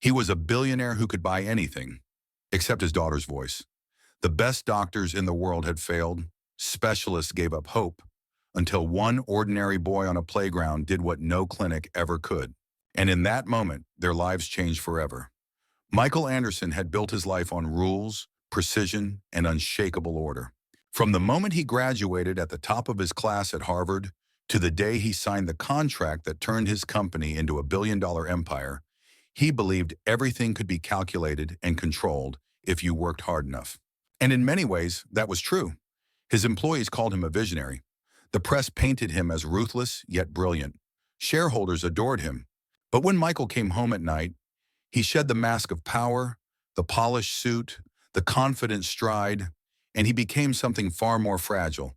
He was a billionaire who could buy anything, except his daughter's voice. The best doctors in the world had failed. Specialists gave up hope until one ordinary boy on a playground did what no clinic ever could. And in that moment, their lives changed forever. Michael Anderson had built his life on rules, precision, and unshakable order. From the moment he graduated at the top of his class at Harvard to the day he signed the contract that turned his company into a billion-dollar empire, he believed everything could be calculated and controlled if you worked hard enough. And in many ways, that was true. His employees called him a visionary. The press painted him as ruthless yet brilliant. Shareholders adored him. But when Michael came home at night, he shed the mask of power, the polished suit, the confident stride, and he became something far more fragile,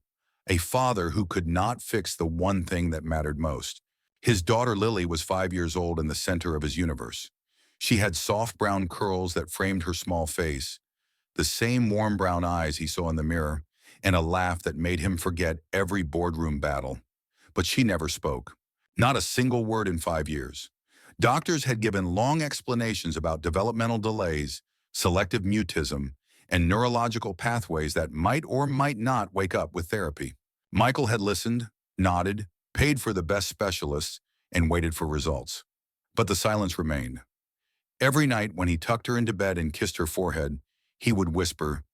a father who could not fix the one thing that mattered most. His daughter Lily was 5 years old in the center of his universe. She had soft brown curls that framed her small face, the same warm brown eyes he saw in the mirror, and a laugh that made him forget every boardroom battle. But she never spoke. Not a single word in 5 years. Doctors had given long explanations about developmental delays, selective mutism, and neurological pathways that might or might not wake up with therapy. Michael had listened, nodded, paid for the best specialists, and waited for results. But the silence remained. Every night when he tucked her into bed and kissed her forehead, he would whisper,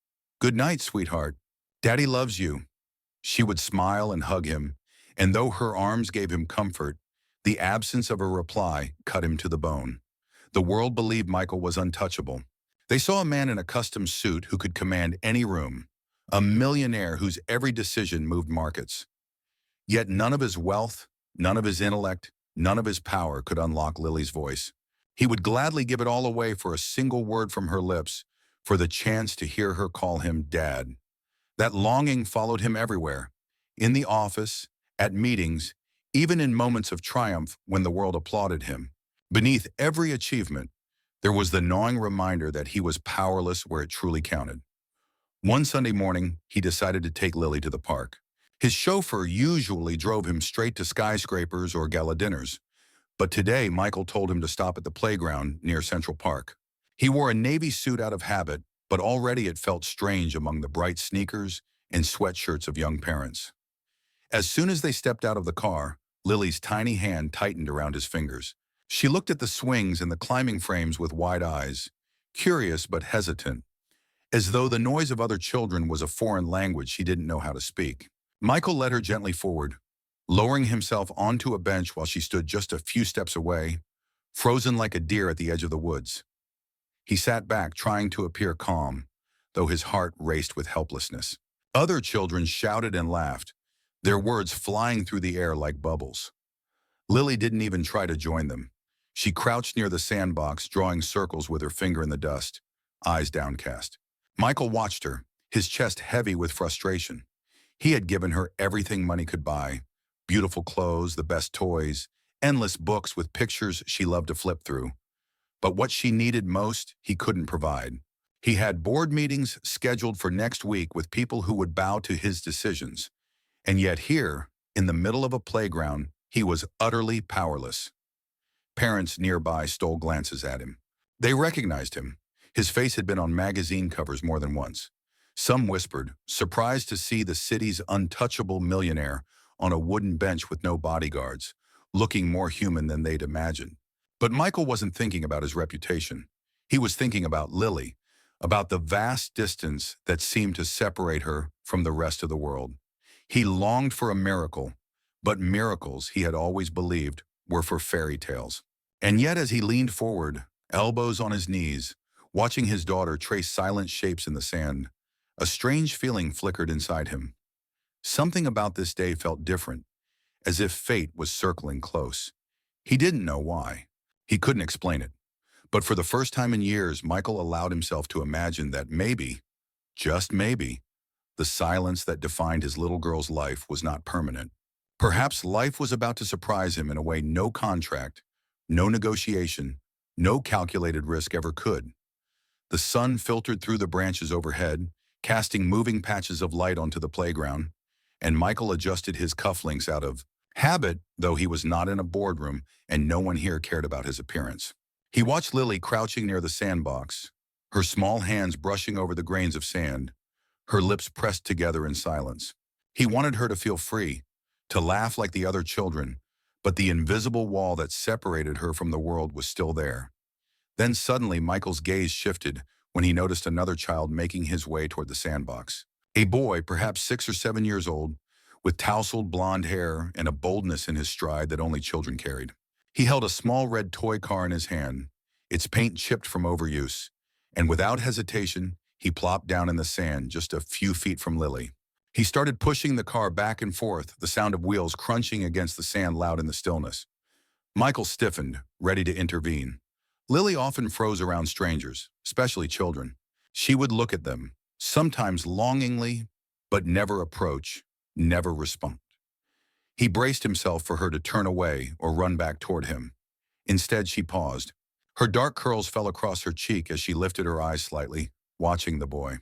"Good night, sweetheart. Daddy loves you." She would smile and hug him, and though her arms gave him comfort, the absence of a reply cut him to the bone. The world believed Michael was untouchable. They saw a man in a custom suit who could command any room, a millionaire whose every decision moved markets. Yet none of his wealth, none of his intellect, none of his power could unlock Lily's voice. He would gladly give it all away for a single word from her lips, for the chance to hear her call him Dad. That longing followed him everywhere, in the office, at meetings, even in moments of triumph when the world applauded him. Beneath every achievement, there was the gnawing reminder that he was powerless where it truly counted. One Sunday morning, he decided to take Lily to the park. His chauffeur usually drove him straight to skyscrapers or gala dinners, but today Michael told him to stop at the playground near Central Park. He wore a navy suit out of habit, but already it felt strange among the bright sneakers and sweatshirts of young parents. As soon as they stepped out of the car, Lily's tiny hand tightened around his fingers. She looked at the swings and the climbing frames with wide eyes, curious but hesitant, as though the noise of other children was a foreign language she didn't know how to speak. Michael led her gently forward, lowering himself onto a bench while she stood just a few steps away, frozen like a deer at the edge of the woods. He sat back, trying to appear calm, though his heart raced with helplessness. Other children shouted and laughed, their words flying through the air like bubbles. Lily didn't even try to join them. She crouched near the sandbox, drawing circles with her finger in the dust, eyes downcast. Michael watched her, his chest heavy with frustration. He had given her everything money could buy: beautiful clothes, the best toys, endless books with pictures she loved to flip through. But what she needed most, he couldn't provide. He had board meetings scheduled for next week with people who would bow to his decisions. And yet here, in the middle of a playground, he was utterly powerless. Parents nearby stole glances at him. They recognized him. His face had been on magazine covers more than once. Some whispered, surprised to see the city's untouchable millionaire on a wooden bench with no bodyguards, looking more human than they'd imagined. But Michael wasn't thinking about his reputation. He was thinking about Lily, about the vast distance that seemed to separate her from the rest of the world. He longed for a miracle, but miracles, he had always believed, were for fairy tales. And yet as he leaned forward, elbows on his knees, watching his daughter trace silent shapes in the sand, a strange feeling flickered inside him. Something about this day felt different, as if fate was circling close. He didn't know why. He couldn't explain it. But for the first time in years, Michael allowed himself to imagine that maybe, just maybe, the silence that defined his little girl's life was not permanent. Perhaps life was about to surprise him in a way no contract, no negotiation, no calculated risk ever could. The sun filtered through the branches overhead, casting moving patches of light onto the playground, and Michael adjusted his cufflinks out of habit, though he was not in a boardroom and no one here cared about his appearance. He watched Lily crouching near the sandbox, her small hands brushing over the grains of sand, her lips pressed together in silence. He wanted her to feel free, to laugh like the other children, but the invisible wall that separated her from the world was still there. Then suddenly Michael's gaze shifted when he noticed another child making his way toward the sandbox. A boy, perhaps 6 or 7 years old, with tousled blonde hair and a boldness in his stride that only children carried. He held a small red toy car in his hand, its paint chipped from overuse, and without hesitation, he plopped down in the sand just a few feet from Lily. He started pushing the car back and forth, the sound of wheels crunching against the sand loud in the stillness. Michael stiffened, ready to intervene. Lily often froze around strangers, especially children. She would look at them, sometimes longingly, but never approach, never respond. He braced himself for her to turn away or run back toward him. Instead, she paused. Her dark curls fell across her cheek as she lifted her eyes slightly, watching the boy.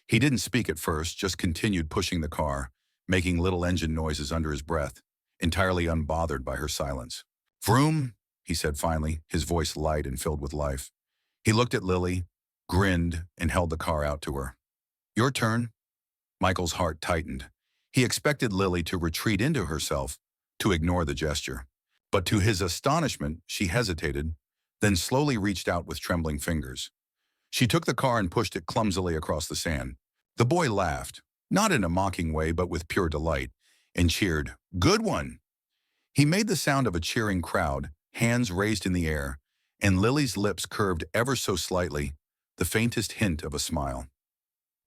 He didn't speak at first, just continued pushing the car, making little engine noises under his breath, entirely unbothered by her silence. "Vroom," he said finally, his voice light and filled with life. He looked at Lily, grinned, and held the car out to her. "Your turn." Michael's heart tightened. He expected Lily to retreat into herself, to ignore the gesture. But to his astonishment, she hesitated, then slowly reached out with trembling fingers. She took the car and pushed it clumsily across the sand. The boy laughed, not in a mocking way but with pure delight, and cheered, "Good one!" He made the sound of a cheering crowd, hands raised in the air, and Lily's lips curved ever so slightly, the faintest hint of a smile.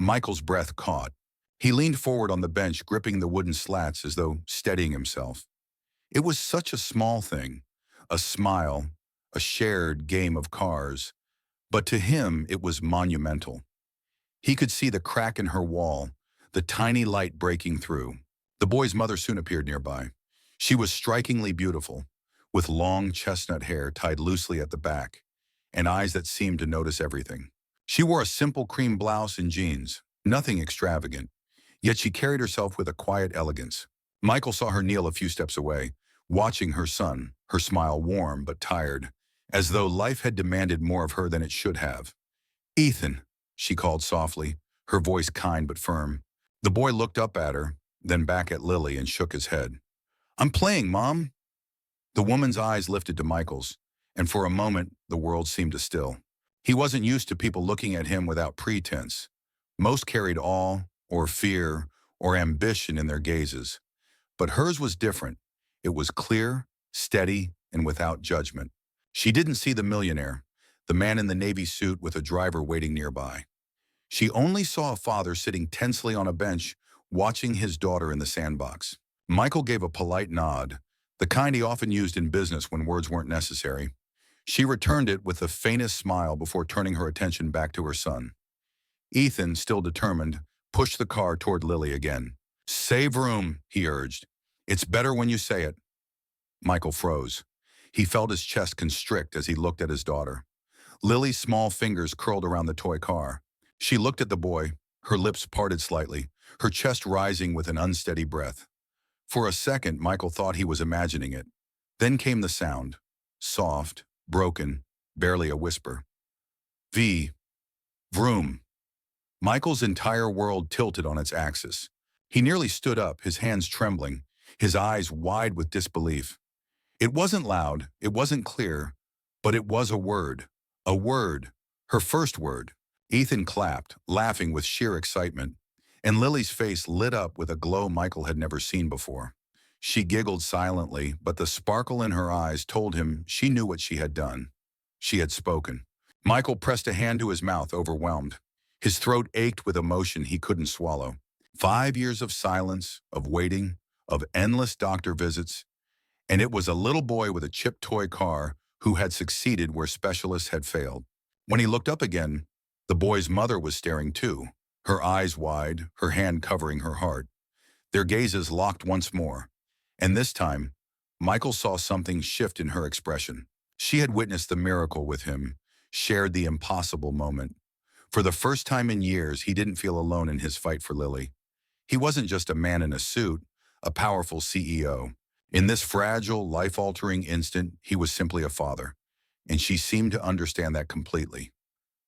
Michael's breath caught. He leaned forward on the bench, gripping the wooden slats as though steadying himself. It was such a small thing, a smile, a shared game of cars, but to him it was monumental. He could see the crack in her wall, the tiny light breaking through. The boy's mother soon appeared nearby. She was strikingly beautiful, with long chestnut hair tied loosely at the back, and eyes that seemed to notice everything. She wore a simple cream blouse and jeans, nothing extravagant, yet she carried herself with a quiet elegance. Michael saw her kneel a few steps away, watching her son, her smile warm but tired, as though life had demanded more of her than it should have. "Ethan," she called softly, her voice kind but firm. The boy looked up at her, then back at Lily and shook his head. "I'm playing, Mom." The woman's eyes lifted to Michael's, and for a moment the world seemed to still. He wasn't used to people looking at him without pretense. Most carried awe, or fear, or ambition in their gazes. But hers was different. It was clear, steady, and without judgment. She didn't see the millionaire, the man in the navy suit with a driver waiting nearby. She only saw a father sitting tensely on a bench, watching his daughter in the sandbox. Michael gave a polite nod, the kind he often used in business when words weren't necessary. She returned it with the faintest smile before turning her attention back to her son. Ethan, still determined, pushed the car toward Lily again. "Save room," he urged. "It's better when you say it." Michael froze. He felt his chest constrict as he looked at his daughter. Lily's small fingers curled around the toy car. She looked at the boy, her lips parted slightly, her chest rising with an unsteady breath. For a second, Michael thought he was imagining it. Then came the sound, soft, broken, barely a whisper. V. Vroom. Michael's entire world tilted on its axis. He nearly stood up, his hands trembling, his eyes wide with disbelief. It wasn't loud, it wasn't clear, but it was a word. A word. Her first word. Ethan clapped, laughing with sheer excitement, and Lily's face lit up with a glow Michael had never seen before. She giggled silently, but the sparkle in her eyes told him she knew what she had done. She had spoken. Michael pressed a hand to his mouth, overwhelmed. His throat ached with emotion he couldn't swallow. 5 years of silence, of waiting, of endless doctor visits, and it was a little boy with a chipped toy car who had succeeded where specialists had failed. When he looked up again, the boy's mother was staring too, her eyes wide, her hand covering her heart. Their gazes locked once more, and this time, Michael saw something shift in her expression. She had witnessed the miracle with him, shared the impossible moment. For the first time in years, he didn't feel alone in his fight for Lily. He wasn't just a man in a suit, a powerful CEO. In this fragile, life-altering instant, he was simply a father. and she seemed to understand that completely.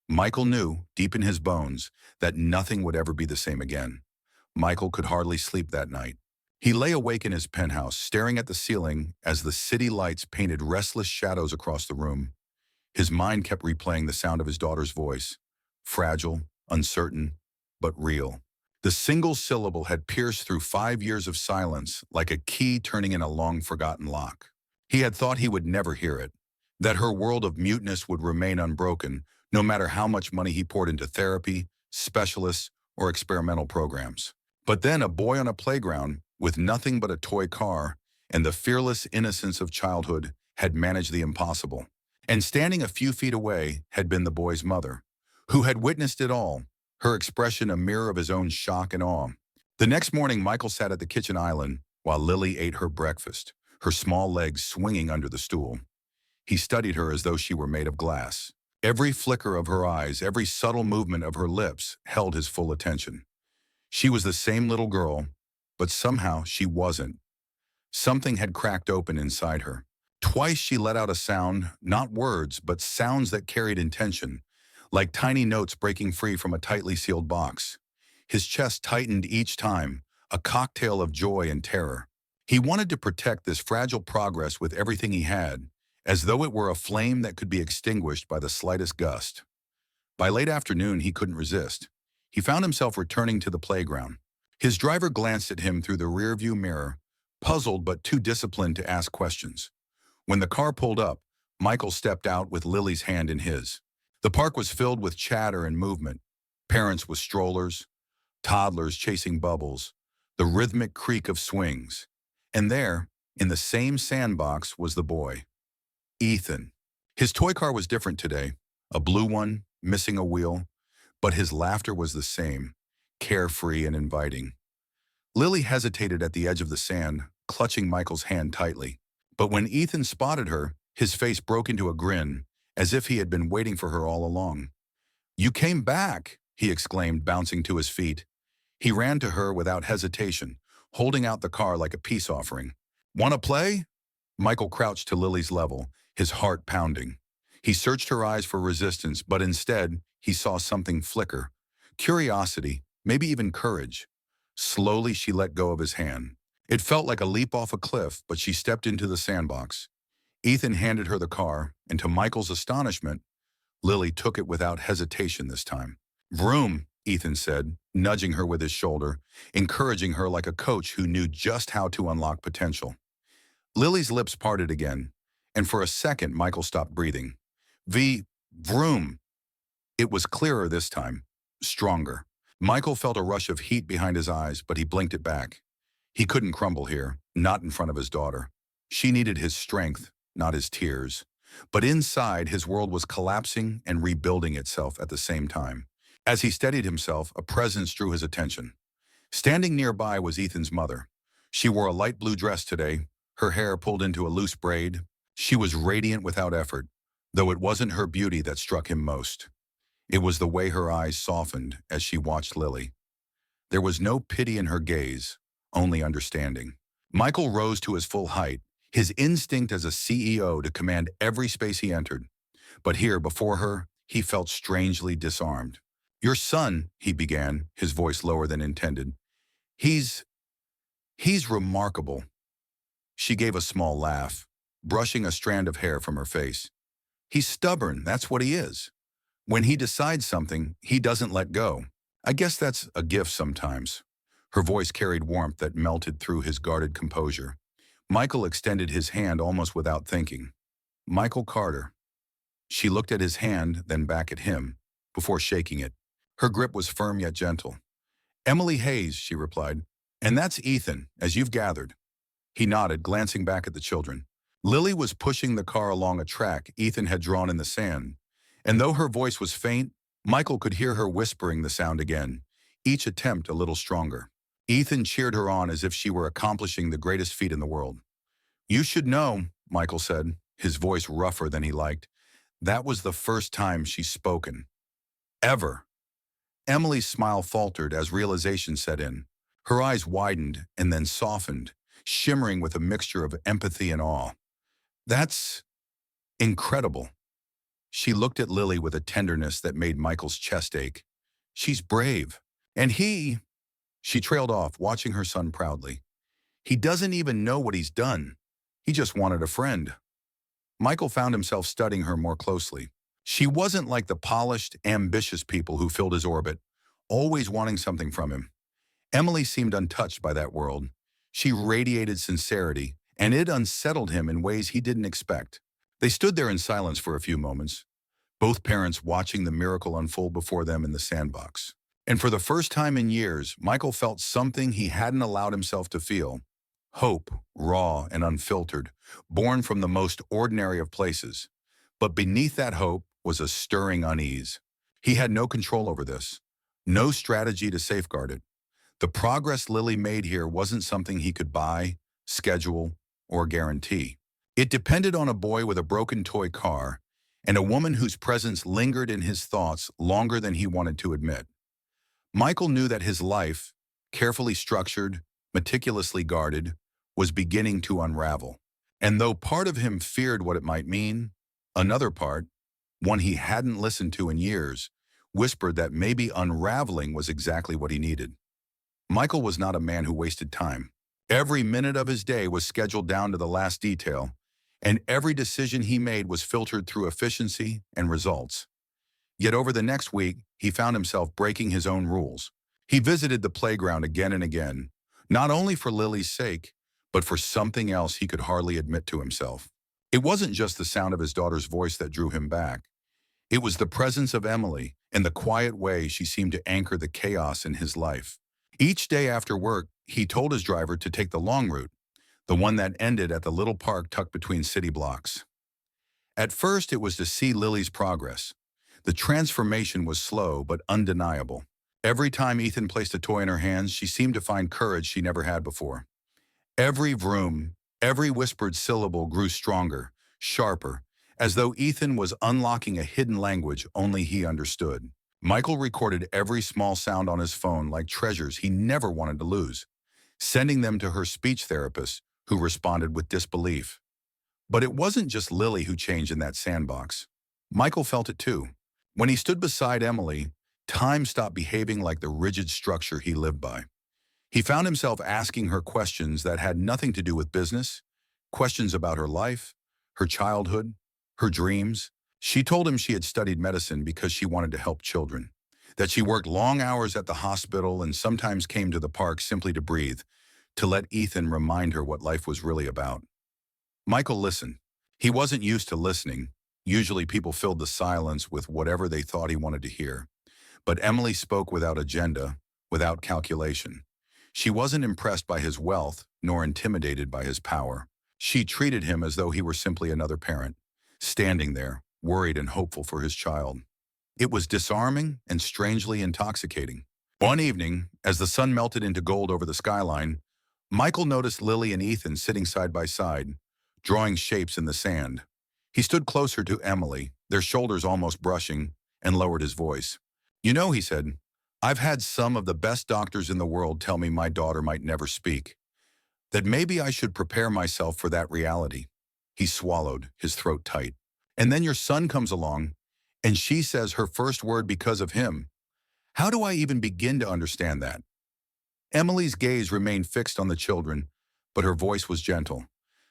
Michael knew, deep in his bones, that nothing would ever be the same again. Michael could hardly sleep that night. He lay awake in his penthouse, staring at the ceiling as the city lights painted restless shadows across the room. His mind kept replaying the sound of his daughter's voice, fragile, uncertain, but real. The single syllable had pierced through 5 years of silence like a key turning in a long-forgotten lock. He had thought he would never hear it, that her world of muteness would remain unbroken, no matter how much money he poured into therapy, specialists, or experimental programs. But then a boy on a playground, with nothing but a toy car and the fearless innocence of childhood, had managed the impossible. And standing a few feet away had been the boy's mother, who had witnessed it all, her expression a mirror of his own shock and awe. The next morning, Michael sat at the kitchen island while Lily ate her breakfast, her small legs swinging under the stool. He studied her as though she were made of glass. Every flicker of her eyes, every subtle movement of her lips held his full attention. She was the same little girl, but somehow she wasn't. Something had cracked open inside her. Twice she let out a sound, not words, but sounds that carried intention, like tiny notes breaking free from a tightly sealed box. His chest tightened each time, a cocktail of joy and terror. He wanted to protect this fragile progress with everything he had, as though it were a flame that could be extinguished by the slightest gust. By late afternoon, he couldn't resist. He found himself returning to the playground. His driver glanced at him through the rearview mirror, puzzled but too disciplined to ask questions. When the car pulled up, Michael stepped out with Lily's hand in his. The park was filled with chatter and movement, parents with strollers, toddlers chasing bubbles, the rhythmic creak of swings. And there, in the same sandbox, was the boy, Ethan. His toy car was different today, a blue one, missing a wheel, but his laughter was the same, carefree and inviting. Lily hesitated at the edge of the sand, clutching Michael's hand tightly. But when Ethan spotted her, his face broke into a grin, as if he had been waiting for her all along. "You came back," he exclaimed, bouncing to his feet. He ran to her without hesitation, holding out the car like a peace offering. "Want to play?" Michael crouched to Lily's level, his heart pounding. He searched her eyes for resistance, but instead, he saw something flicker. Curiosity, maybe even courage. Slowly, she let go of his hand. It felt like a leap off a cliff, but she stepped into the sandbox. Ethan handed her the car, and to Michael's astonishment, Lily took it without hesitation this time. "Vroom," Ethan said, nudging her with his shoulder, encouraging her like a coach who knew just how to unlock potential. Lily's lips parted again, and for a second Michael stopped breathing. Vroom. It was clearer this time, stronger. Michael felt a rush of heat behind his eyes, but he blinked it back. He couldn't crumble here, not in front of his daughter. She needed his strength, not his tears. But inside, his world was collapsing and rebuilding itself at the same time. As he steadied himself, a presence drew his attention. Standing nearby was Ethan's mother. She wore a light blue dress today, her hair pulled into a loose braid. She was radiant without effort, though it wasn't her beauty that struck him most. It was the way her eyes softened as she watched Lily. There was no pity in her gaze, only understanding. Michael rose to his full height, his instinct as a CEO to command every space he entered. But here, before her, he felt strangely disarmed. "Your son," he began, his voice lower than intended. He's remarkable." She gave a small laugh, brushing a strand of hair from her face. "He's stubborn, that's what he is. When he decides something, he doesn't let go. I guess that's a gift sometimes." Her voice carried warmth that melted through his guarded composure. Michael extended his hand almost without thinking. "Michael Carter." She looked at his hand, then back at him, before shaking it. Her grip was firm yet gentle. "Emily Hayes," she replied. "And that's Ethan, as you've gathered." He nodded, glancing back at the children. Lily was pushing the car along a track Ethan had drawn in the sand, and though her voice was faint, Michael could hear her whispering the sound again, each attempt a little stronger. Ethan cheered her on as if she were accomplishing the greatest feat in the world. "You should know," Michael said, his voice rougher than he liked. "That was the first time she's spoken. Ever." Emily's smile faltered as realization set in. Her eyes widened and then softened, shimmering with a mixture of empathy and awe. "That's incredible." She looked at Lily with a tenderness that made Michael's chest ache. She's brave. And she trailed off, watching her son proudly. He doesn't even know what he's done. He just wanted a friend. Michael found himself studying her more closely. She wasn't like the polished, ambitious people who filled his orbit, always wanting something from him. Emily seemed untouched by that world. She radiated sincerity, and it unsettled him in ways he didn't expect. They stood there in silence for a few moments, both parents watching the miracle unfold before them in the sandbox. And for the first time in years, Michael felt something he hadn't allowed himself to feel. Hope, raw and unfiltered, born from the most ordinary of places. But beneath that hope was a stirring unease. He had no control over this, no strategy to safeguard it. The progress Lily made here wasn't something he could buy, schedule, or guarantee. It depended on a boy with a broken toy car and a woman whose presence lingered in his thoughts longer than he wanted to admit. Michael knew that his life, carefully structured, meticulously guarded, was beginning to unravel. And though part of him feared what it might mean, another part, one he hadn't listened to in years, whispered that maybe unraveling was exactly what he needed. Michael was not a man who wasted time. Every minute of his day was scheduled down to the last detail, and every decision he made was filtered through efficiency and results. Yet over the next week, he found himself breaking his own rules. He visited the playground again and again, not only for Lily's sake, but for something else he could hardly admit to himself. It wasn't just the sound of his daughter's voice that drew him back. It was the presence of Emily and the quiet way she seemed to anchor the chaos in his life. Each day after work, he told his driver to take the long route, the one that ended at the little park tucked between city blocks. At first, it was to see Lily's progress. The transformation was slow but undeniable. Every time Ethan placed a toy in her hands, she seemed to find courage she never had before. Every vroom, every whispered syllable grew stronger, sharper, as though Ethan was unlocking a hidden language only he understood. Michael recorded every small sound on his phone like treasures he never wanted to lose, sending them to her speech therapist, who responded with disbelief. But it wasn't just Lily who changed in that sandbox. Michael felt it too. When he stood beside Emily, time stopped behaving like the rigid structure he lived by. He found himself asking her questions that had nothing to do with business, questions about her life, her childhood, her dreams. She told him she had studied medicine because she wanted to help children, that she worked long hours at the hospital and sometimes came to the park simply to breathe, to let Ethan remind her what life was really about. Michael listened. He wasn't used to listening. Usually people filled the silence with whatever they thought he wanted to hear. But Emily spoke without agenda, without calculation. She wasn't impressed by his wealth, nor intimidated by his power. She treated him as though he were simply another parent, standing there, worried and hopeful for his child. It was disarming and strangely intoxicating. One evening, as the sun melted into gold over the skyline, Michael noticed Lily and Ethan sitting side by side, drawing shapes in the sand. He stood closer to Emily, their shoulders almost brushing, and lowered his voice. "You know," he said, "I've had some of the best doctors in the world tell me my daughter might never speak, that maybe I should prepare myself for that reality." He swallowed, his throat tight. "And then your son comes along, and she says her first word because of him. How do I even begin to understand that?" Emily's gaze remained fixed on the children, but her voice was gentle.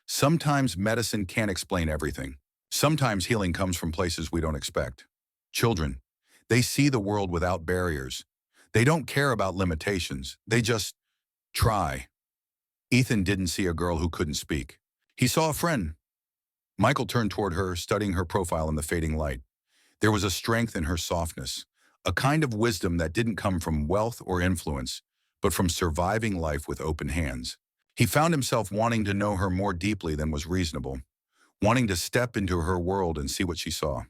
"Sometimes medicine can't explain everything. Sometimes healing comes from places we don't expect. Children, they see the world without barriers. They don't care about limitations. They just try." Ethan didn't see a girl who couldn't speak. He saw a friend. Michael turned toward her, studying her profile in the fading light. There was a strength in her softness, a kind of wisdom that didn't come from wealth or influence, but from surviving life with open hands. He found himself wanting to know her more deeply than was reasonable, wanting to step into her world and see what she saw.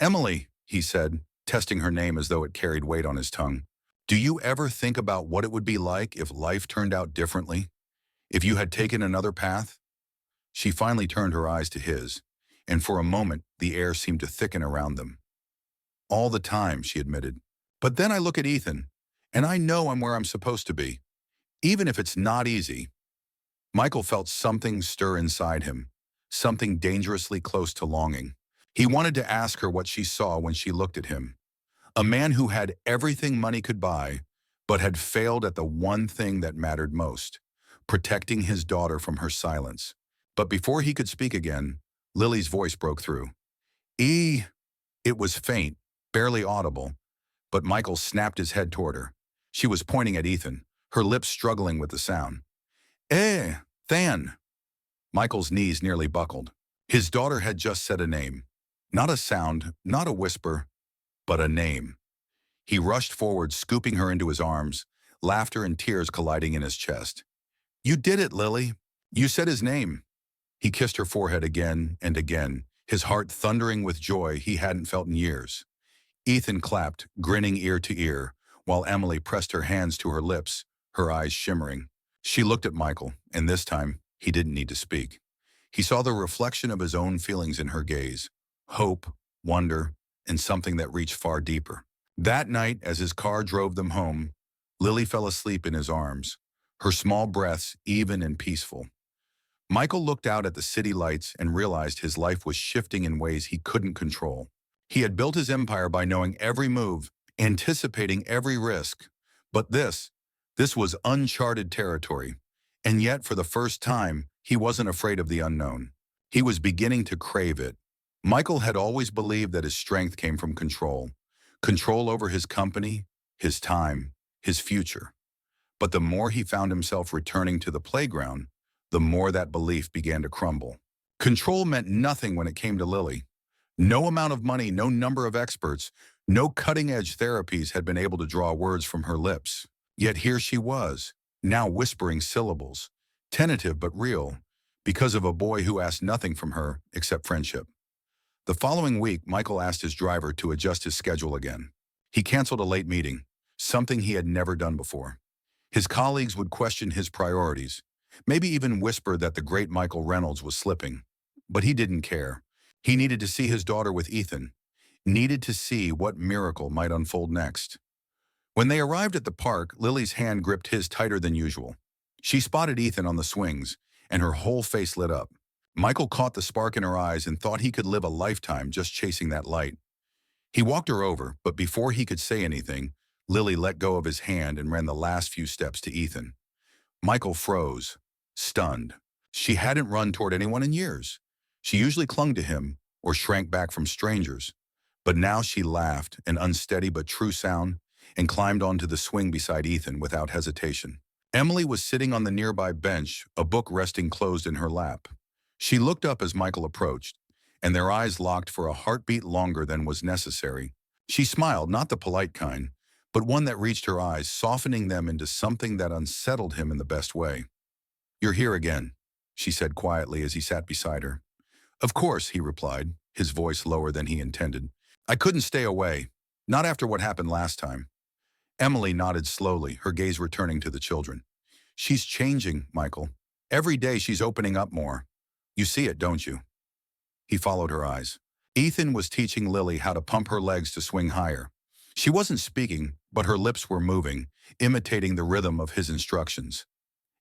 "Emily," he said, testing her name as though it carried weight on his tongue, "do you ever think about what it would be like if life turned out differently? If you had taken another path?" She finally turned her eyes to his, and for a moment the air seemed to thicken around them. "All the time," she admitted. "But then I look at Ethan, and I know I'm where I'm supposed to be, even if it's not easy." Michael felt something stir inside him, something dangerously close to longing. He wanted to ask her what she saw when she looked at him. A man who had everything money could buy, but had failed at the one thing that mattered most, protecting his daughter from her silence. But before he could speak again, Lily's voice broke through. E. It was faint, barely audible, but Michael snapped his head toward her. She was pointing at Ethan, her lips struggling with the sound. Eh, Than. Michael's knees nearly buckled. His daughter had just said a name. Not a sound, not a whisper, but a name. He rushed forward, scooping her into his arms, laughter and tears colliding in his chest. You did it, Lily. You said his name. He kissed her forehead again and again, his heart thundering with joy he hadn't felt in years. Ethan clapped, grinning ear to ear, while Emily pressed her hands to her lips, her eyes shimmering. She looked at Michael, and this time, he didn't need to speak. He saw the reflection of his own feelings in her gaze, hope, wonder, and something that reached far deeper. That night, as his car drove them home, Lily fell asleep in his arms, her small breaths even and peaceful. Michael looked out at the city lights and realized his life was shifting in ways he couldn't control. He had built his empire by knowing every move, anticipating every risk. But this was uncharted territory. And yet, for the first time, he wasn't afraid of the unknown. He was beginning to crave it. Michael had always believed that his strength came from control. Control over his company, his time, his future. But the more he found himself returning to the playground, the more that belief began to crumble. Control meant nothing when it came to Lily. No amount of money, no number of experts, no cutting-edge therapies had been able to draw words from her lips. Yet here she was, now whispering syllables, tentative but real, because of a boy who asked nothing from her except friendship. The following week, Michael asked his driver to adjust his schedule again. He canceled a late meeting, something he had never done before. His colleagues would question his priorities, maybe even whisper that the great Michael Reynolds was slipping. But he didn't care. He needed to see his daughter with Ethan, needed to see what miracle might unfold next. When they arrived at the park, Lily's hand gripped his tighter than usual. She spotted Ethan on the swings, and her whole face lit up. Michael caught the spark in her eyes and thought he could live a lifetime just chasing that light. He walked her over, but before he could say anything, Lily let go of his hand and ran the last few steps to Ethan. Michael froze, stunned. She hadn't run toward anyone in years. She usually clung to him or shrank back from strangers. But now she laughed, an unsteady but true sound, and climbed onto the swing beside Ethan without hesitation. Emily was sitting on the nearby bench, a book resting closed in her lap. She looked up as Michael approached, and their eyes locked for a heartbeat longer than was necessary. She smiled, not the polite kind, but one that reached her eyes, softening them into something that unsettled him in the best way. "You're here again," she said quietly as he sat beside her. "Of course," he replied, his voice lower than he intended. "I couldn't stay away, not after what happened last time." Emily nodded slowly, her gaze returning to the children. "She's changing, Michael. Every day she's opening up more. You see it, don't you?" He followed her eyes. Ethan was teaching Lily how to pump her legs to swing higher. She wasn't speaking, but her lips were moving, imitating the rhythm of his instructions.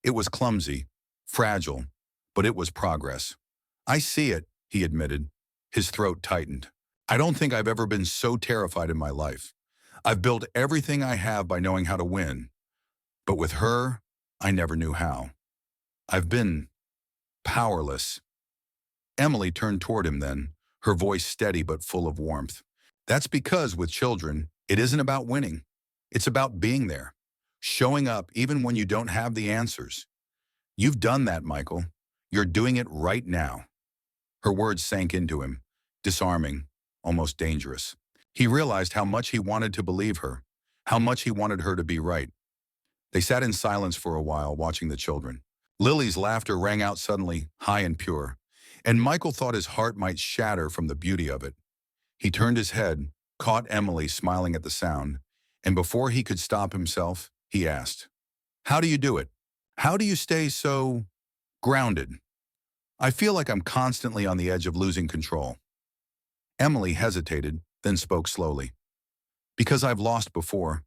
It was clumsy, fragile, but it was progress. "I see it," he admitted. His throat tightened. "I don't think I've ever been so terrified in my life. I've built everything I have by knowing how to win. But with her, I never knew how. I've been powerless." Emily turned toward him then, her voice steady but full of warmth. "That's because with children, it isn't about winning. It's about being there, showing up even when you don't have the answers. You've done that, Michael. You're doing it right now." Her words sank into him, disarming, almost dangerous. He realized how much he wanted to believe her, how much he wanted her to be right. They sat in silence for a while, watching the children. Lily's laughter rang out suddenly, high and pure, and Michael thought his heart might shatter from the beauty of it. He turned his head, caught Emily smiling at the sound, and before he could stop himself, he asked, "How do you do it? How do you stay so grounded? I feel like I'm constantly on the edge of losing control." Emily hesitated, then spoke slowly. "Because I've lost before.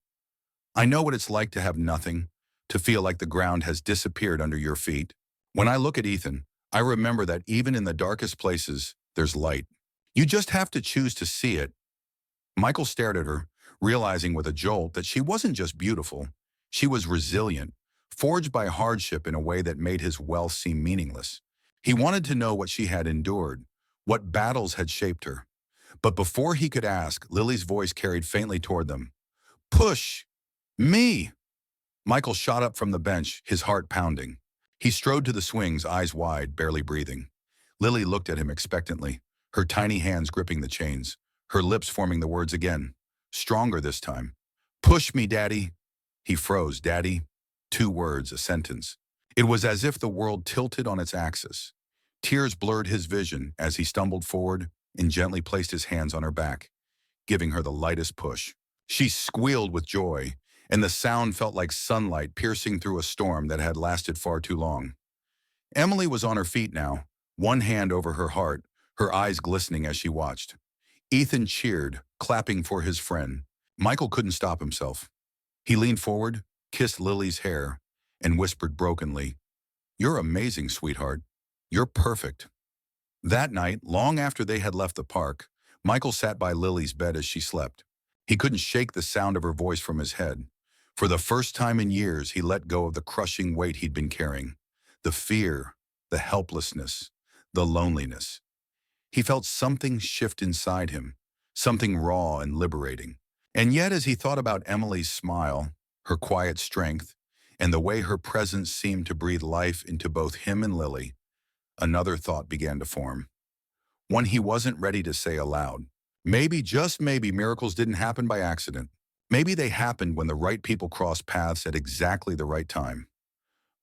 I know what it's like to have nothing, to feel like the ground has disappeared under your feet. When I look at Ethan, I remember that even in the darkest places, there's light. You just have to choose to see it. Michael stared at her, realizing with a jolt that she wasn't just beautiful, she was resilient, forged by hardship in a way that made his wealth seem meaningless. He wanted to know what she had endured, what battles had shaped her. But before he could ask, Lily's voice carried faintly toward them. Push! Me! Michael shot up from the bench, his heart pounding. He strode to the swings, eyes wide, barely breathing. Lily looked at him expectantly, her tiny hands gripping the chains, her lips forming the words again, stronger this time. Push me, Daddy. He froze, Daddy. 2 words, a sentence. It was as if the world tilted on its axis. Tears blurred his vision as he stumbled forward and gently placed his hands on her back, giving her the lightest push. She squealed with joy, and the sound felt like sunlight piercing through a storm that had lasted far too long. Emily was on her feet now, one hand over her heart, her eyes glistening as she watched. Ethan cheered, clapping for his friend. Michael couldn't stop himself. He leaned forward, kissed Lily's hair, and whispered brokenly, "You're amazing, sweetheart. You're perfect." That night, long after they had left the park, Michael sat by Lily's bed as she slept. He couldn't shake the sound of her voice from his head. For the first time in years, he let go of the crushing weight he'd been carrying. The fear, the helplessness, the loneliness. He felt something shift inside him, something raw and liberating. And yet, as he thought about Emily's smile, her quiet strength, and the way her presence seemed to breathe life into both him and Lily, another thought began to form. One he wasn't ready to say aloud. Maybe, just maybe, miracles didn't happen by accident. Maybe they happened when the right people crossed paths at exactly the right time.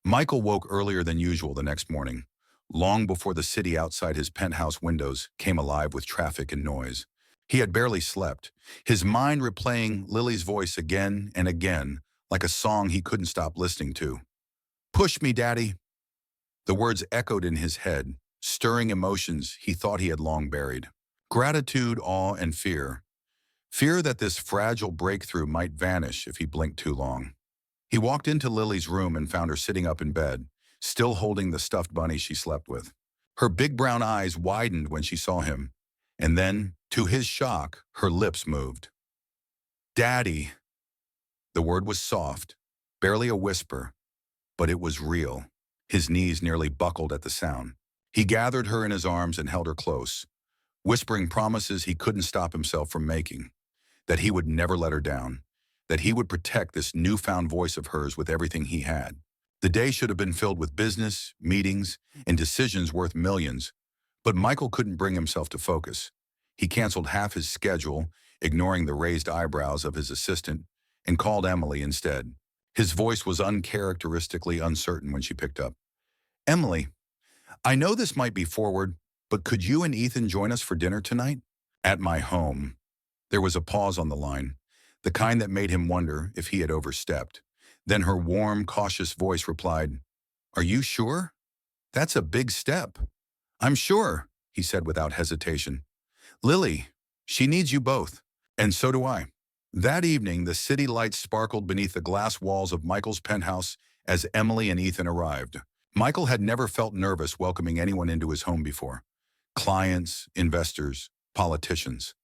Michael woke earlier than usual the next morning, long before the city outside his penthouse windows came alive with traffic and noise. He had barely slept, his mind replaying Lily's voice again and again, like a song he couldn't stop listening to. "Push me, Daddy." The words echoed in his head, stirring emotions he thought he had long buried. Gratitude, awe, and fear. Fear that this fragile breakthrough might vanish if he blinked too long. He walked into Lily's room and found her sitting up in bed, still holding the stuffed bunny she slept with. Her big brown eyes widened when she saw him, and then, to his shock, her lips moved. "Daddy." The word was soft, barely a whisper, but it was real. His knees nearly buckled at the sound. He gathered her in his arms and held her close, whispering promises he couldn't stop himself from making, that he would never let her down, that he would protect this newfound voice of hers with everything he had. The day should have been filled with business, meetings, and decisions worth millions, but Michael couldn't bring himself to focus. He canceled half his schedule, ignoring the raised eyebrows of his assistant, and called Emily instead. His voice was uncharacteristically uncertain when she picked up. "Emily, I know this might be forward, but could you and Ethan join us for dinner tonight? At my home." There was a pause on the line, the kind that made him wonder if he had overstepped. Then her warm, cautious voice replied, "Are you sure? That's a big step." "I'm sure," he said without hesitation. "Lily, she needs you both, and so do I." That evening, the city lights sparkled beneath the glass walls of Michael's penthouse as Emily and Ethan arrived. Michael had never felt nervous welcoming anyone into his home before. Clients, investors, politicians.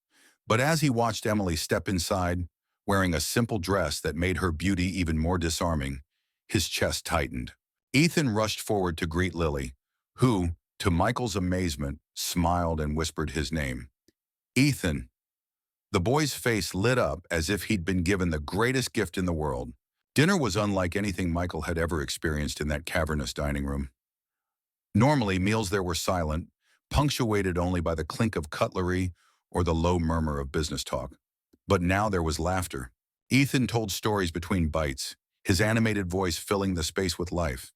But as he watched Emily step inside, wearing a simple dress that made her beauty even more disarming, his chest tightened. Ethan rushed forward to greet Lily, who, to Michael's amazement, smiled and whispered his name. "Ethan." The boy's face lit up as if he'd been given the greatest gift in the world. Dinner was unlike anything Michael had ever experienced in that cavernous dining room. Normally, meals there were silent, punctuated only by the clink of cutlery or the low murmur of business talk. But now there was laughter. Ethan told stories between bites, his animated voice filling the space with life.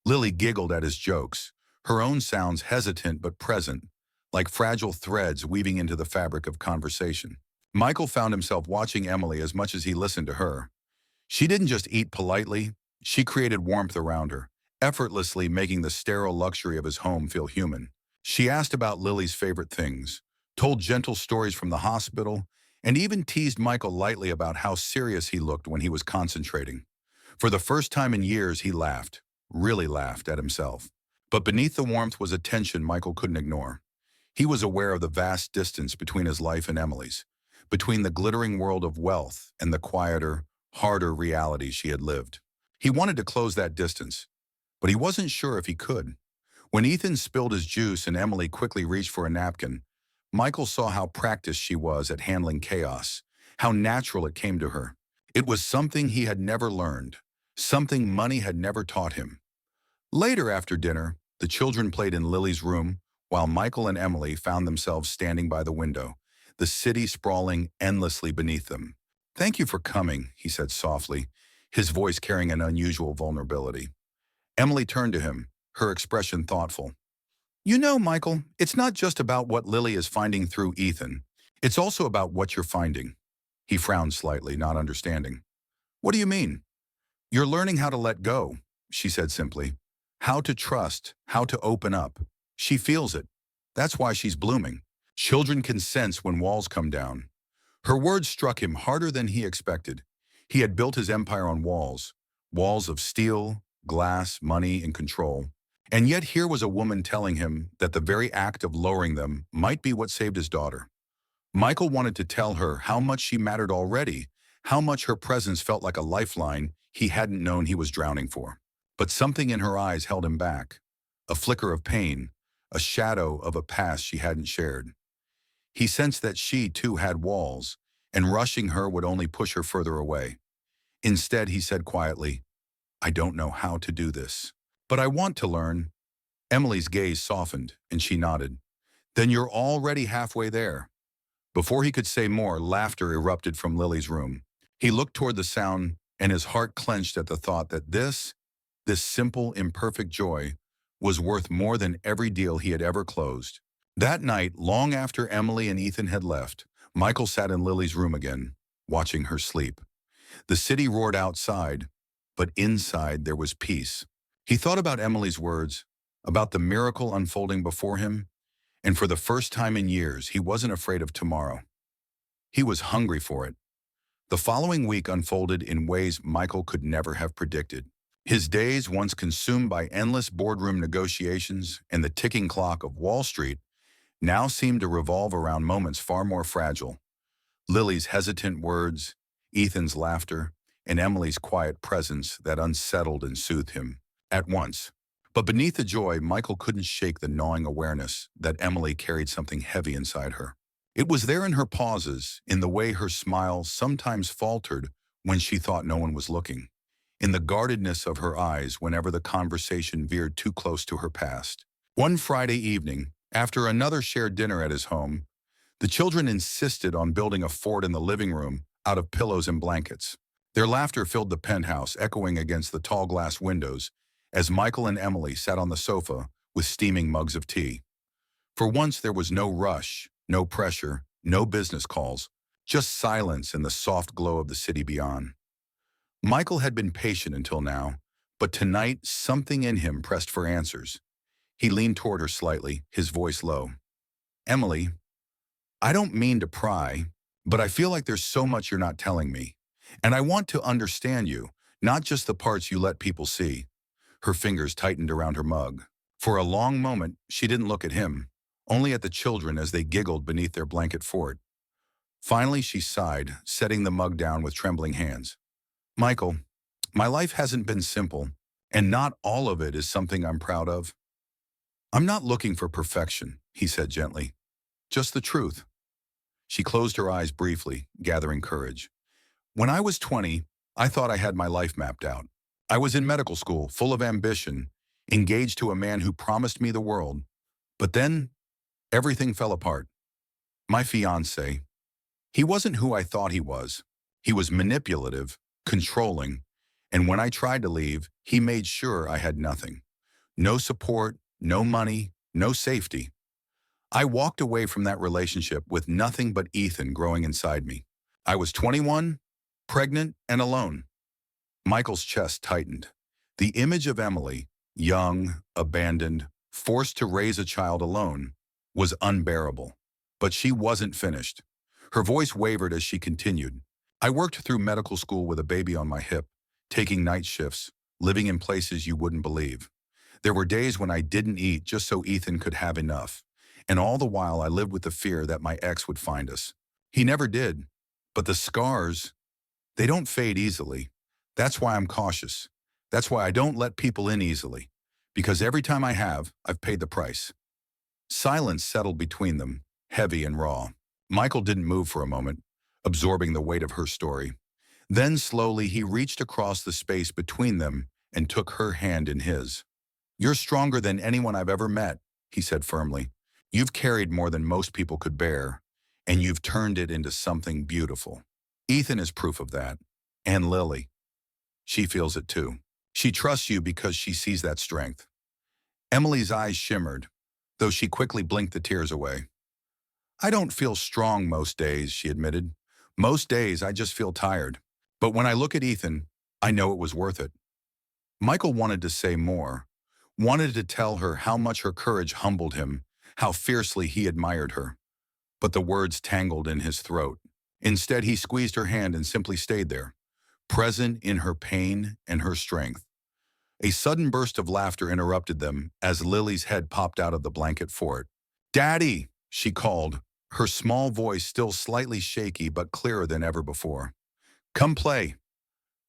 Lily giggled at his jokes, her own sounds hesitant but present, like fragile threads weaving into the fabric of conversation. Michael found himself watching Emily as much as he listened to her. She didn't just eat politely, she created warmth around her, effortlessly making the sterile luxury of his home feel human. She asked about Lily's favorite things, told gentle stories from the hospital, and even teased Michael lightly about how serious he looked when he was concentrating. For the first time in years, he laughed, really laughed at himself. But beneath the warmth was a tension Michael couldn't ignore. He was aware of the vast distance between his life and Emily's, between the glittering world of wealth and the quieter, harder reality she had lived. He wanted to close that distance, but he wasn't sure if he could. When Ethan spilled his juice and Emily quickly reached for a napkin, Michael saw how practiced she was at handling chaos, how natural it came to her. It was something he had never learned, something money had never taught him. Later after dinner, the children played in Lily's room, while Michael and Emily found themselves standing by the window, the city sprawling endlessly beneath them. "Thank you for coming," he said softly, his voice carrying an unusual vulnerability. Emily turned to him, her expression thoughtful. "You know, Michael, it's not just about what Lily is finding through Ethan. It's also about what you're finding." He frowned slightly, not understanding. "What do you mean?" "You're learning how to let go," she said simply. "How to trust, how to open up. She feels it. That's why she's blooming. Children can sense when walls come down." Her words struck him harder than he expected. He had built his empire on walls, walls of steel, glass, money, and control. And yet here was a woman telling him that the very act of lowering them might be what saved his daughter. Michael wanted to tell her how much she mattered already, how much her presence felt like a lifeline he hadn't known he was drowning for. But something in her eyes held him back, a flicker of pain, a shadow of a past she hadn't shared. He sensed that she, too, had walls, and rushing her would only push her further away. Instead, he said quietly, "I don't know how to do this, but I want to learn." Emily's gaze softened, and she nodded. "Then you're already halfway there." Before he could say more, laughter erupted from Lily's room. He looked toward the sound, and his heart clenched at the thought that this simple, imperfect joy, was worth more than every deal he had ever closed. That night, long after Emily and Ethan had left, Michael sat in Lily's room again, watching her sleep. The city roared outside, but inside there was peace. He thought about Emily's words, about the miracle unfolding before him, and for the first time in years, he wasn't afraid of tomorrow. He was hungry for it. The following week unfolded in ways Michael could never have predicted. His days, once consumed by endless boardroom negotiations and the ticking clock of Wall Street, now seemed to revolve around moments far more fragile. Lily's hesitant words, Ethan's laughter, and Emily's quiet presence that unsettled and soothed him at once. But beneath the joy, Michael couldn't shake the gnawing awareness that Emily carried something heavy inside her. It was there in her pauses, in the way her smile sometimes faltered when she thought no one was looking, in the guardedness of her eyes whenever the conversation veered too close to her past. One Friday evening, after another shared dinner at his home, the children insisted on building a fort in the living room out of pillows and blankets. Their laughter filled the penthouse, echoing against the tall glass windows, as Michael and Emily sat on the sofa with steaming mugs of tea. For once there was no rush, no pressure, no business calls, just silence and the soft glow of the city beyond. Michael had been patient until now, but tonight something in him pressed for answers. He leaned toward her slightly, his voice low. "Emily, I don't mean to pry, but I feel like there's so much you're not telling me. And I want to understand you, not just the parts you let people see." Her fingers tightened around her mug. For a long moment, she didn't look at him, only at the children as they giggled beneath their blanket fort. Finally, she sighed, setting the mug down with trembling hands. "Michael, my life hasn't been simple, and not all of it is something I'm proud of." "I'm not looking for perfection," he said gently. "Just the truth." She closed her eyes briefly, gathering courage. "When I was 20, I thought I had my life mapped out. I was in medical school, full of ambition, engaged to a man who promised me the world. But then, everything fell apart. My fiancé, he wasn't who I thought he was. He was manipulative, controlling, and when I tried to leave, he made sure I had nothing. No support, no money, no safety. I walked away from that relationship with nothing but Ethan growing inside me. I was 21, pregnant, and alone." Michael's chest tightened. The image of Emily, young, abandoned, forced to raise a child alone, was unbearable. But she wasn't finished. Her voice wavered as she continued. "I worked through medical school with a baby on my hip, taking night shifts, living in places you wouldn't believe. There were days when I didn't eat just so Ethan could have enough. And all the while I lived with the fear that my ex would find us. He never did. But the scars, they don't fade easily. That's why I'm cautious. That's why I don't let people in easily. Because every time I have, I've paid the price. Silence settled between them, heavy and raw. Michael didn't move for a moment, absorbing the weight of her story. Then slowly he reached across the space between them and took her hand in his. "You're stronger than anyone I've ever met," he said firmly. "You've carried more than most people could bear, and you've turned it into something beautiful." Ethan is proof of that. And Lily. She feels it too. She trusts you because she sees that strength. Emily's eyes shimmered, though she quickly blinked the tears away. "I don't feel strong most days," she admitted. "Most days I just feel tired. But when I look at Ethan, I know it was worth it." Michael wanted to say more, wanted to tell her how much her courage humbled him, how fiercely he admired her. But the words tangled in his throat. Instead, he squeezed her hand and simply stayed there, present in her pain and her strength. A sudden burst of laughter interrupted them as Lily's head popped out of the blanket fort. "Daddy!" she called, her small voice still slightly shaky but clearer than ever before. "Come play."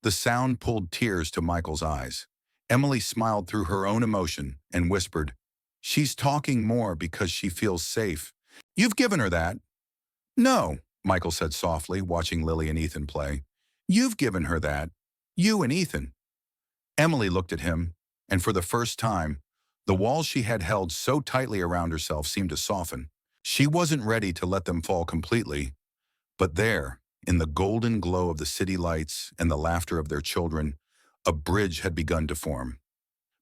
The sound pulled tears to Michael's eyes. Emily smiled through her own emotion and whispered, "She's talking more because she feels safe. You've given her that." "No," Michael said softly, watching Lily and Ethan play. "You've given her that. You and Ethan." Emily looked at him, and for the first time, the walls she had held so tightly around herself seemed to soften. She wasn't ready to let them fall completely, but there, in the golden glow of the city lights and the laughter of their children, a bridge had begun to form.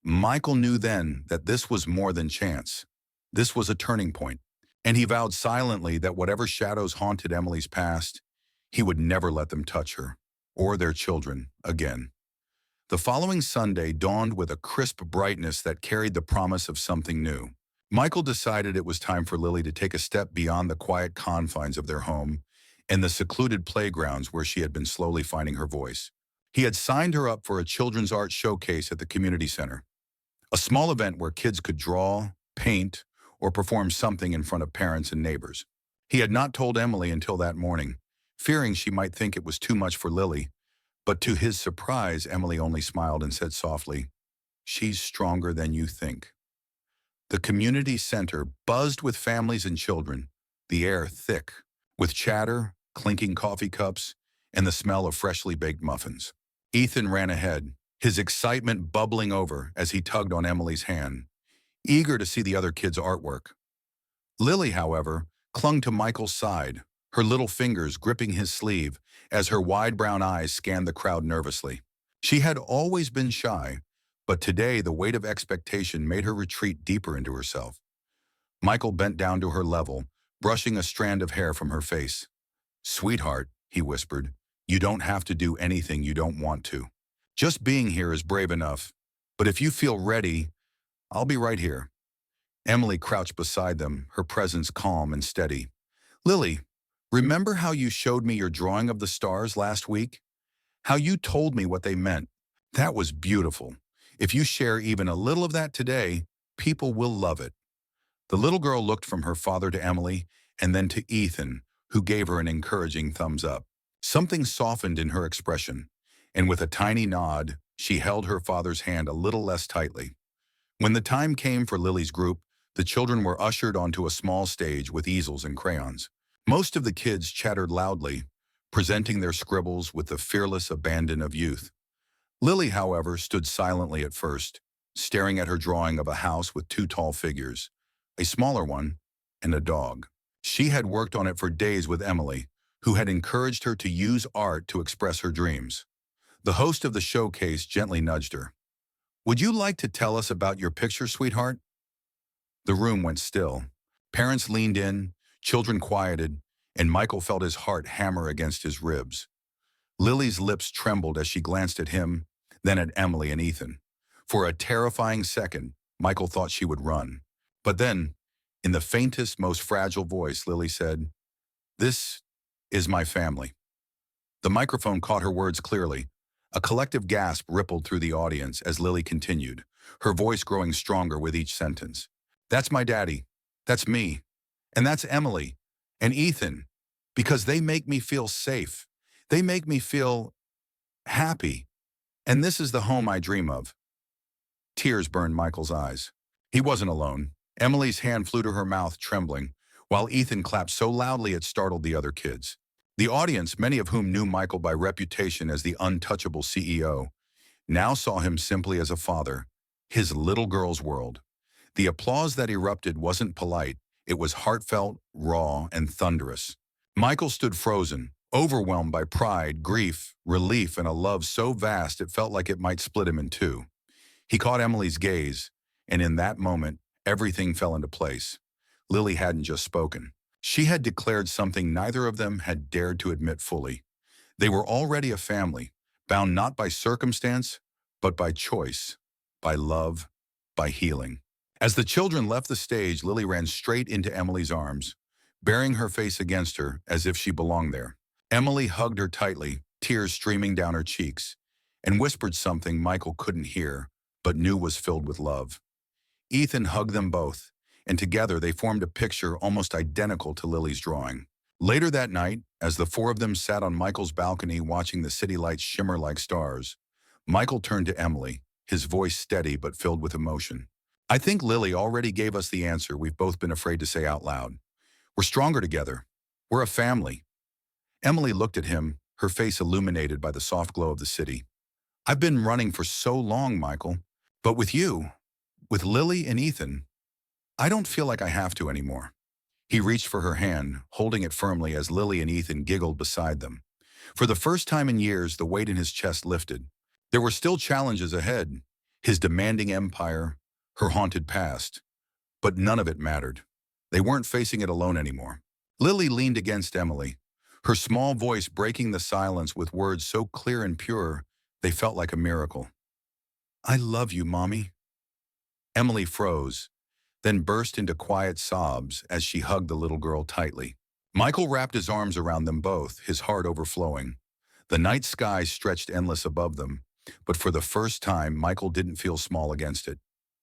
Michael knew then that this was more than chance. This was a turning point, and he vowed silently that whatever shadows haunted Emily's past, he would never let them touch her, or their children, again. The following Sunday dawned with a crisp brightness that carried the promise of something new. Michael decided it was time for Lily to take a step beyond the quiet confines of their home and the secluded playgrounds where she had been slowly finding her voice. He had signed her up for a children's art showcase at the community center, a small event where kids could draw, paint, or perform something in front of parents and neighbors. He had not told Emily until that morning, fearing she might think it was too much for Lily, but to his surprise, Emily only smiled and said softly, "She's stronger than you think." The community center buzzed with families and children, the air thick, with chatter, clinking coffee cups, and the smell of freshly baked muffins. Ethan ran ahead, his excitement bubbling over as he tugged on Emily's hand, eager to see the other kids' artwork. Lily, however, clung to Michael's side, her little fingers gripping his sleeve as her wide brown eyes scanned the crowd nervously. She had always been shy, but today the weight of expectation made her retreat deeper into herself. Michael bent down to her level, brushing a strand of hair from her face. "Sweetheart," he whispered, "you don't have to do anything you don't want to. Just being here is brave enough. But if you feel ready, I'll be right here." Emily crouched beside them, her presence calm and steady. "Lily, remember how you showed me your drawing of the stars last week? How you told me what they meant? That was beautiful. If you share even a little of that today, people will love it." The little girl looked from her father to Emily and then to Ethan, who gave her an encouraging thumbs up. Something softened in her expression, and with a tiny nod, she held her father's hand a little less tightly. When the time came for Lily's group, the children were ushered onto a small stage with easels and crayons. Most of the kids chattered loudly, presenting their scribbles with the fearless abandon of youth. Lily, however, stood silently at first, staring at her drawing of a house with two tall figures, a smaller one, and a dog. She had worked on it for days with Emily, who had encouraged her to use art to express her dreams. The host of the showcase gently nudged her. "Would you like to tell us about your picture, sweetheart?" The room went still. Parents leaned in, children quieted, and Michael felt his heart hammer against his ribs. Lily's lips trembled as she glanced at him, then at Emily and Ethan. For a terrifying second, Michael thought she would run. But then, in the faintest, most fragile voice, Lily said, "This is my family." The microphone caught her words clearly. A collective gasp rippled through the audience as Lily continued, her voice growing stronger with each sentence. "That's my daddy. That's me. And that's Emily and Ethan, because they make me feel safe. They make me feel happy. And this is the home I dream of. Tears burned Michael's eyes. He wasn't alone. Emily's hand flew to her mouth, trembling, while Ethan clapped so loudly it startled the other kids. The audience, many of whom knew Michael by reputation as the untouchable CEO, now saw him simply as a father, his little girl's world. The applause that erupted wasn't polite. It was heartfelt, raw, and thunderous. Michael stood frozen, overwhelmed by pride, grief, relief, and a love so vast it felt like it might split him in two. He caught Emily's gaze, and in that moment, everything fell into place. Lily hadn't just spoken. She had declared something neither of them had dared to admit fully. They were already a family, bound not by circumstance, but by choice, by love, by healing. As the children left the stage, Lily ran straight into Emily's arms, burying her face against her as if she belonged there. Emily hugged her tightly, tears streaming down her cheeks, and whispered something Michael couldn't hear, but knew was filled with love. Ethan hugged them both, and together they formed a picture almost identical to Lily's drawing. Later that night, as the four of them sat on Michael's balcony watching the city lights shimmer like stars, Michael turned to Emily, his voice steady but filled with emotion. "I think Lily already gave us the answer we've both been afraid to say out loud. We're stronger together. We're a family." Emily looked at him, her face illuminated by the soft glow of the city. "I've been running for so long, Michael, but with you, with Lily and Ethan, I don't feel like I have to anymore." He reached for her hand, holding it firmly as Lily and Ethan giggled beside them. For the first time in years, the weight in his chest lifted. There were still challenges ahead, his demanding empire, her haunted past, but none of it mattered. They weren't facing it alone anymore. Lily leaned against Emily, her small voice breaking the silence with words so clear and pure they felt like a miracle. "I love you, Mommy." Emily froze, then burst into quiet sobs as she hugged the little girl tightly. Michael wrapped his arms around them both, his heart overflowing. The night sky stretched endless above them, but for the first time, Michael didn't feel small against it.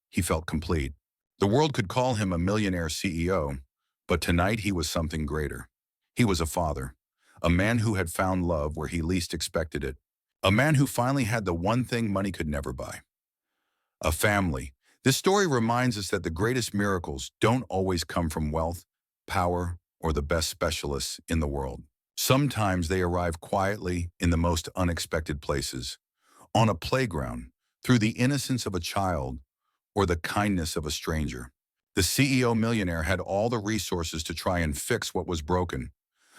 He felt complete. The world could call him a millionaire CEO, but tonight he was something greater. He was a father, a man who had found love where he least expected it, a man who finally had the one thing money could never buy: a family. This story reminds us that the greatest miracles don't always come from wealth, power, or the best specialists in the world. Sometimes they arrive quietly in the most unexpected places, on a playground, through the innocence of a child, or the kindness of a stranger. The CEO millionaire had all the resources to try and fix what was broken,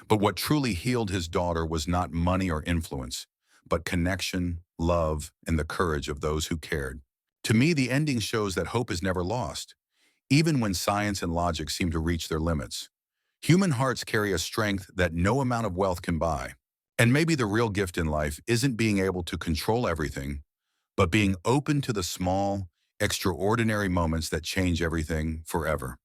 but what truly healed his daughter was not money or influence, but connection, love, and the courage of those who cared. To me, the ending shows that hope is never lost, even when science and logic seem to reach their limits. Human hearts carry a strength that no amount of wealth can buy. And maybe the real gift in life isn't being able to control everything, but being open to the small, extraordinary moments that change everything forever.